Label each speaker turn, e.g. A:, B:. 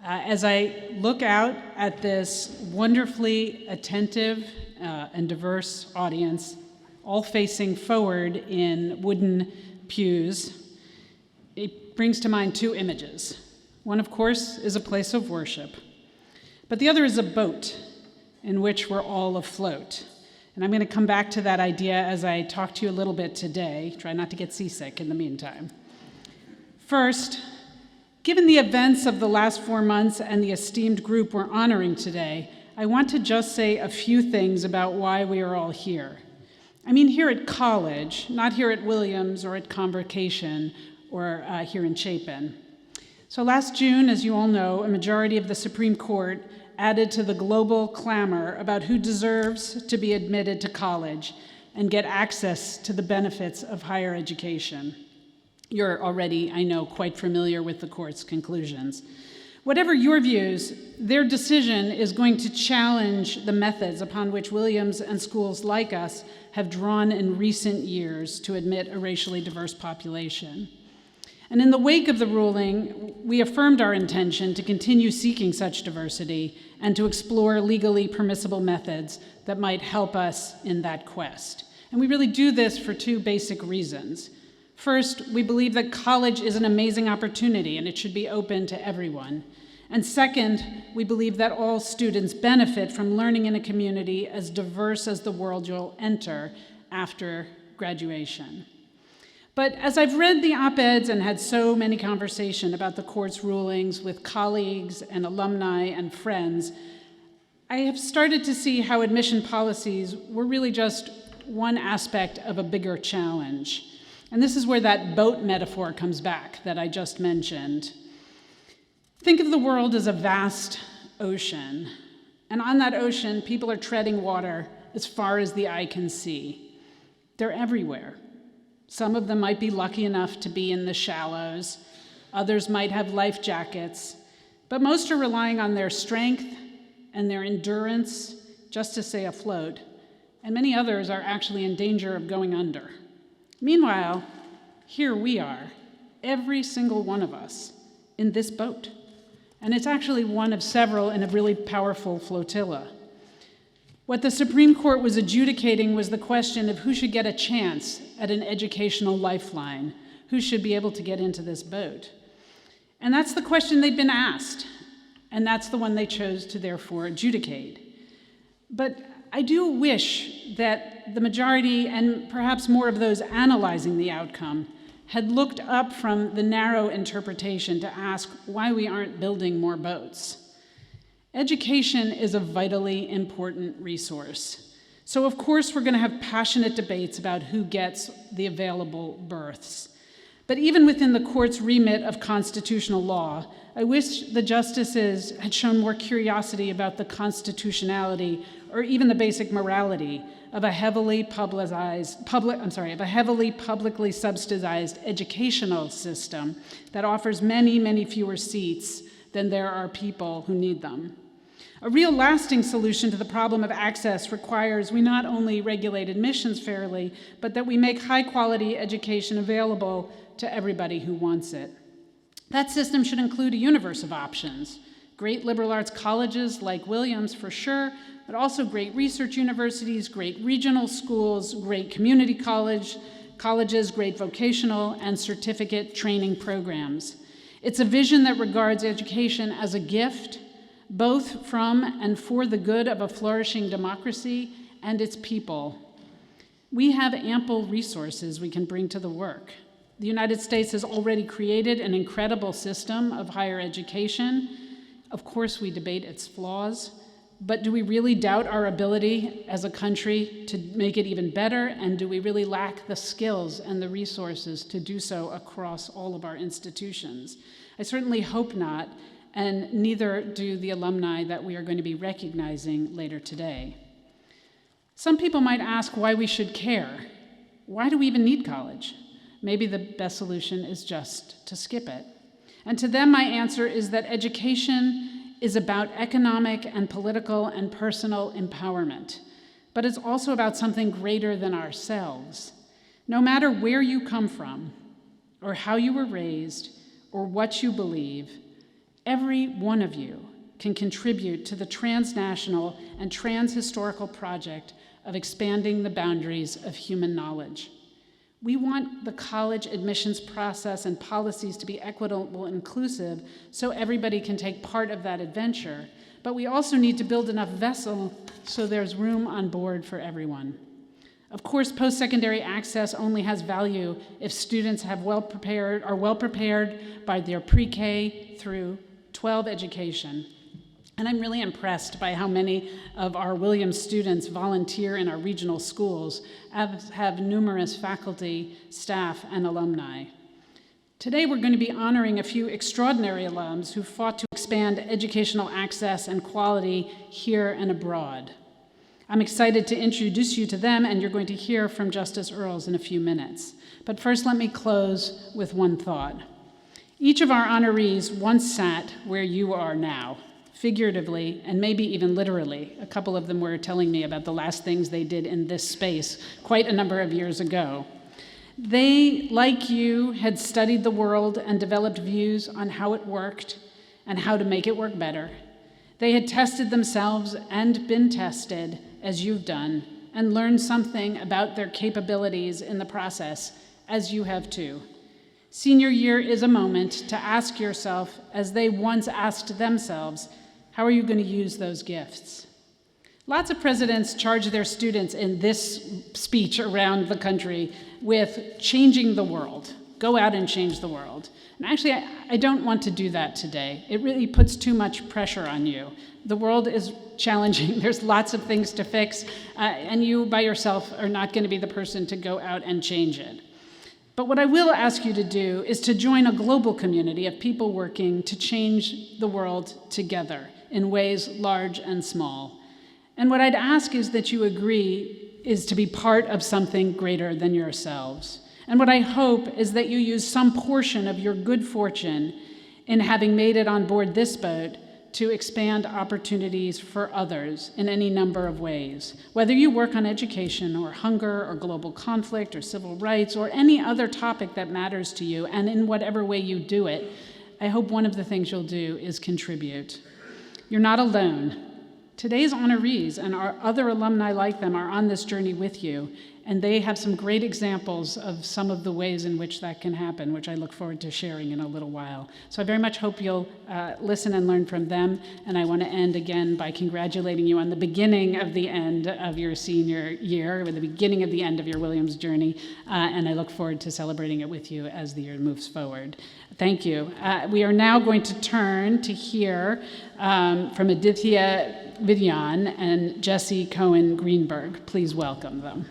A: As I look out at this wonderfully attentive and diverse audience, all facing forward in wooden pews, it brings to mind two images. One, of course, is a place of worship, but the other is a boat in which we're all afloat. And I'm going to come back to that idea as I talk to you a little bit today. Try not to get seasick in the meantime. First, given the events of the last 4 months and the esteemed group we're honoring today, I want to just say a few things about why we are all here. I mean here at college, not here at Williams or at Convocation or here in Chapin. So last June, as you all know, a majority of the Supreme Court added to the global clamor about who deserves to be admitted to college and get access to the benefits of higher education. You're already, I know, quite familiar with the court's conclusions. Whatever your views, their decision is going to challenge the methods upon which Williams and schools like us have drawn in recent years to admit a racially diverse population. And in the wake of the ruling, we affirmed our intention to continue seeking such diversity and to explore legally permissible methods that might help us in that quest. And we really do this for two basic reasons. First, we believe that college is an amazing opportunity and it should be open to everyone. And second, we believe that all students benefit from learning in a community as diverse as the world you'll enter after graduation. But as I've read the op-eds and had so many conversations about the court's rulings with colleagues and alumni and friends, I have started to see how admission policies were really just one aspect of a bigger challenge. And this is where that boat metaphor comes back that I just mentioned. Think of the world as a vast ocean. And on that ocean, people are treading water as far as the eye can see. They're everywhere. Some of them might be lucky enough to be in the shallows. Others might have life jackets. But most are relying on their strength and their endurance just to stay afloat. And many others are actually in danger of going under. Meanwhile, here we are, every single one of us, in this boat. And it's actually one of several in a really powerful flotilla. What the Supreme Court was adjudicating was the question of who should get a chance at an educational lifeline, who should be able to get into this boat. And that's the question they'd been asked, and that's the one they chose to therefore adjudicate. But I do wish that the majority, and perhaps more of those analyzing the outcome, had looked up from the narrow interpretation to ask why we aren't building more boats. Education is a vitally important resource. So of course we're going to have passionate debates about who gets the available berths. But even within the court's remit of constitutional law, I wish the justices had shown more curiosity about the constitutionality or even the basic morality of a heavily publicly subsidized educational system that offers many, many fewer seats than there are people who need them. A real lasting solution to the problem of access requires we not only regulate admissions fairly, but that we make high-quality education available to everybody who wants it. That system should include a universe of options. Great liberal arts colleges like Williams, for sure, but also great research universities, great regional schools, great community colleges, great vocational and certificate training programs. It's a vision that regards education as a gift, both from and for the good of a flourishing democracy and its people. We have ample resources we can bring to the work. The United States has already created an incredible system of higher education. Of course, we debate its flaws, but do we really doubt our ability as a country to make it even better? And do we really lack the skills and the resources to do so across all of our institutions? I certainly hope not, and neither do the alumni that we are going to be recognizing later today. Some people might ask why we should care. Why do we even need college? Maybe the best solution is just to skip it. And to them, my answer is that education is about economic and political and personal empowerment, but it's also about something greater than ourselves. No matter where you come from, or how you were raised, or what you believe, Every one of you can contribute to the transnational and transhistorical project of expanding the boundaries of human knowledge. We want the college admissions process and policies to be equitable and inclusive so everybody can take part of that adventure, but we also need to build enough vessel so there's room on board for everyone. Of course, post-secondary access only has value if students are well prepared by their pre-K through 12 education. And I'm really impressed by how many of our Williams students volunteer in our regional schools, have numerous faculty, staff, and alumni. Today, we're going to be honoring a few extraordinary alums who fought to expand educational access and quality here and abroad. I'm excited to introduce you to them, and you're going to hear from Justice Earls in a few minutes. But first, let me close with one thought. Each of our honorees once sat where you are now, figuratively, and maybe even literally. A couple of them were telling me about the last things they did in this space quite a number of years ago. They, like you, had studied the world and developed views on how it worked and how to make it work better. They had tested themselves and been tested, as you've done, and learned something about their capabilities in the process, as you have too. Senior year is a moment to ask yourself, as they once asked themselves, how are you going to use those gifts? Lots of presidents charge their students in this speech around the country with changing the world. Go out and change the world. And actually, I don't want to do that today. It really puts too much pressure on you. The world is challenging. There's lots of things to fix, and you by yourself are not going to be the person to go out and change it. But what I will ask you to do is to join a global community of people working to change the world together in ways large and small. And what I'd ask is that you agree is to be part of something greater than yourselves. And what I hope is that you use some portion of your good fortune in having made it on board this boat to expand opportunities for others in any number of ways. Whether you work on education or hunger or global conflict or civil rights or any other topic that matters to you, and in whatever way you do it, I hope one of the things you'll do is contribute. You're not alone. Today's honorees and our other alumni like them are on this journey with you, and they have some great examples of some of the ways in which that can happen, which I look forward to sharing in a little while. So I very much hope you'll listen and learn from them, and I want to end again by congratulating you on the beginning of the end of your senior year, or the beginning of the end of your Williams journey, and I look forward to celebrating it with you as the year moves forward. Thank you. We are now going to turn to hear from Aditya Vidyan and Jesse Cohen Greenberg. Please welcome them.